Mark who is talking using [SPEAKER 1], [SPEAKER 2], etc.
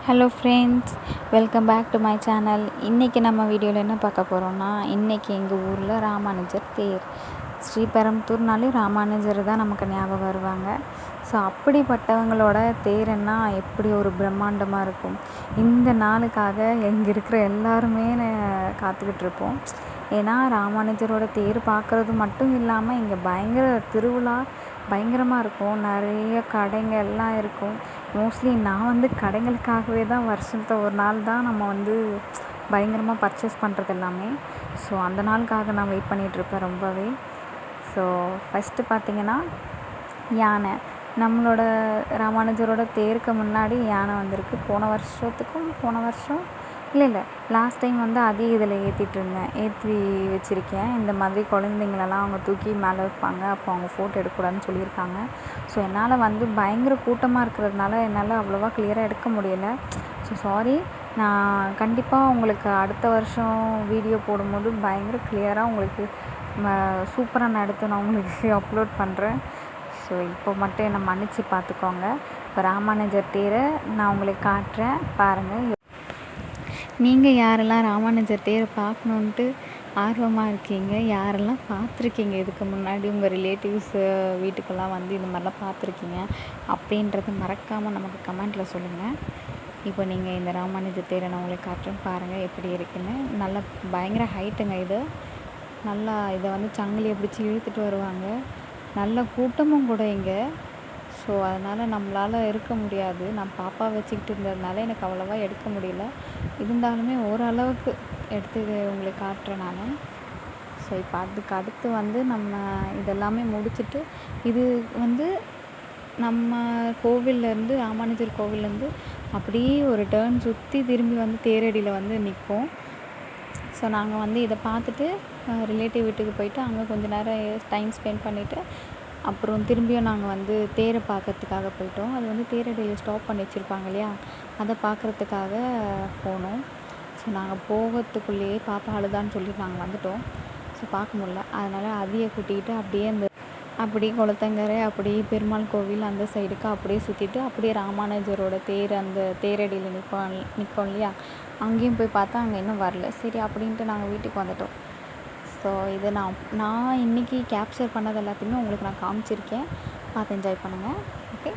[SPEAKER 1] Hello friends, welcome back to my channel. இன்றைக்கி நம்ம வீடியோவில் என்ன பார்க்க போகிறோன்னா, இன்றைக்கி எங்கள் ஊரில் ராமானுஜர் தேர். ஸ்ரீபெரும்புத்தூர்னாலே ராமானுஜர் தான் நமக்கு ஞாபகம் வருவாங்க. ஸோ அப்படிப்பட்டவங்களோட தேர்ன்னா எப்படி ஒரு பிரம்மாண்டமாக இருக்கும். இந்த நாளுக்காக இங்கே இருக்கிற எல்லாருமே காத்துக்கிட்டு இருப்போம். ஏன்னா ராமானுஜரோட தேர் பார்க்குறது மட்டும் இல்லாமல் இங்கே பயங்கர திருவிழா பயங்கரமாக இருக்கும். நிறைய கடைங்க எல்லாம் இருக்கும். மோஸ்ட்லி நான் கடைங்களுக்காகவே தான் வருஷத்தை ஒரு நாள் தான் நம்ம பயங்கரமாக பர்ச்சேஸ் பண்ணுறது எல்லாமே. ஸோ அந்த நாளுக்காக நான் வெயிட் பண்ணிகிட்ருப்பேன் ரொம்பவே. ஸோ ஃபஸ்ட்டு பார்த்திங்கன்னா யானை. நம்மளோட ராமானுஜரோட தேருக்கு முன்னாடி யானை வந்திருக்கு. போன வருஷம் இல்லை லாஸ்ட் டைம் அதே இதில் ஏற்றி வச்சுருக்கேன். இந்த மாதிரி குழந்தைங்களெல்லாம் அவங்க தூக்கி மேலே வைப்பாங்க. அப்போ அவங்க ஃபோட்டோ எடுக்கக்கூடாதுன்னு சொல்லியிருக்காங்க. ஸோ என்னால் பயங்கர கூட்டமாக இருக்கிறதுனால என்னால் அவ்வளோவா கிளியராக எடுக்க முடியலை. So sorry. நான் கண்டிப்பாக உங்களுக்கு அடுத்த வருஷம் வீடியோ போடும்போது பயங்கர கிளியராக உங்களுக்கு சூப்பராக நான் எடுத்து நான் உங்களுக்கு அப்லோட் பண்ணுறேன். ஸோ இப்போ மட்டும் என்னை மன்னிச்சு பார்த்துக்கோங்க. இப்போ ராமானுஜர் தேரை நான் உங்களுக்கு காட்டுறேன், பாருங்கள். நீங்கள் யாரெல்லாம் ராமானுஜர் தேரை பார்க்கணுன்ட்டு ஆர்வமாக இருக்கீங்க, யாரெல்லாம் பார்த்துருக்கீங்க இதுக்கு முன்னாடி உங்கள் ரிலேட்டிவ்ஸ் வீட்டுக்கெல்லாம் இந்த மாதிரிலாம் பார்த்துருக்கீங்க அப்படின்றத மறக்காமல் நமக்கு கமெண்ட்டில் சொல்லுங்கள். இப்போ நீங்கள் இந்த ராமானுஜர் தேரை நான் உங்களுக்கு காட்டுறேன், பாருங்கள் எப்படி இருக்குன்னு. நல்லா பயங்கர ஹைட்டுங்க இது. நல்லா இதை சங்கிலியை பிடிச்சி இழுத்துட்டு வருவாங்க. நல்ல கூட்டமும் கூட இங்கே. ஸோ அதனால் நம்மளால் இருக்க முடியாது. நான் பாப்பா வச்சுக்கிட்டு இருந்ததுனால எனக்கு அவ்வளோவா எடுக்க முடியல. இருந்தாலுமே ஓரளவுக்கு எடுத்து உங்களுக்கு காட்டுறேன் நான். ஸோ இப்போ அதுக்கு அடுத்து நம்ம இதெல்லாமே முடிச்சுட்டு இது நம்ம கோவில்லேருந்து ராமானுஜர் கோவில்லேருந்து அப்படியே ஒரு டேர்ன் சுற்றி திரும்பி தேரடியில் நிற்போம். ஸோ நாங்கள் இதை பார்த்துட்டு ரிலேட்டிவ் வீட்டுக்கு போயிட்டு அங்கே கொஞ்சம் நேரம் டைம் ஸ்பெண்ட் பண்ணிவிட்டு அப்புறம் திரும்பியும் நாங்கள் தேரை பார்க்கறதுக்காக போயிட்டோம். அது தேரடியில் ஸ்டாப் பண்ணி வச்சுருப்பாங்க இல்லையா, அதை பார்க்குறதுக்காக போனோம். ஸோ நாங்கள் போகிறதுக்குள்ளேயே பாப்பா அழுதான்னு சொல்லி நாங்கள் வந்துட்டோம். ஸோ பார்க்க முடியல. அதனால் அதையை கூட்டிகிட்டு அப்படியே குளத்தங்கரை, அப்படியே பெருமாள் கோவில் அந்த சைடுக்கு அப்படியே சுற்றிட்டு அப்படியே ராமானுஜரோட தேர் அந்த தேரடியில் நிற்கும் இல்லையா, அங்கேயும் போய் பார்த்தா அங்கே இன்னும் வரல. சரி அப்படின்ட்டு நாங்கள் வீட்டுக்கு வந்துட்டோம். ஸோ இது நான் இன்றைக்கி கேப்சர் பண்ணது எல்லாத்தையுமே உங்களுக்கு நான் காமிச்சிருக்கேன். பார்த்து என்ஜாய் பண்ணுங்கள். ஓகே.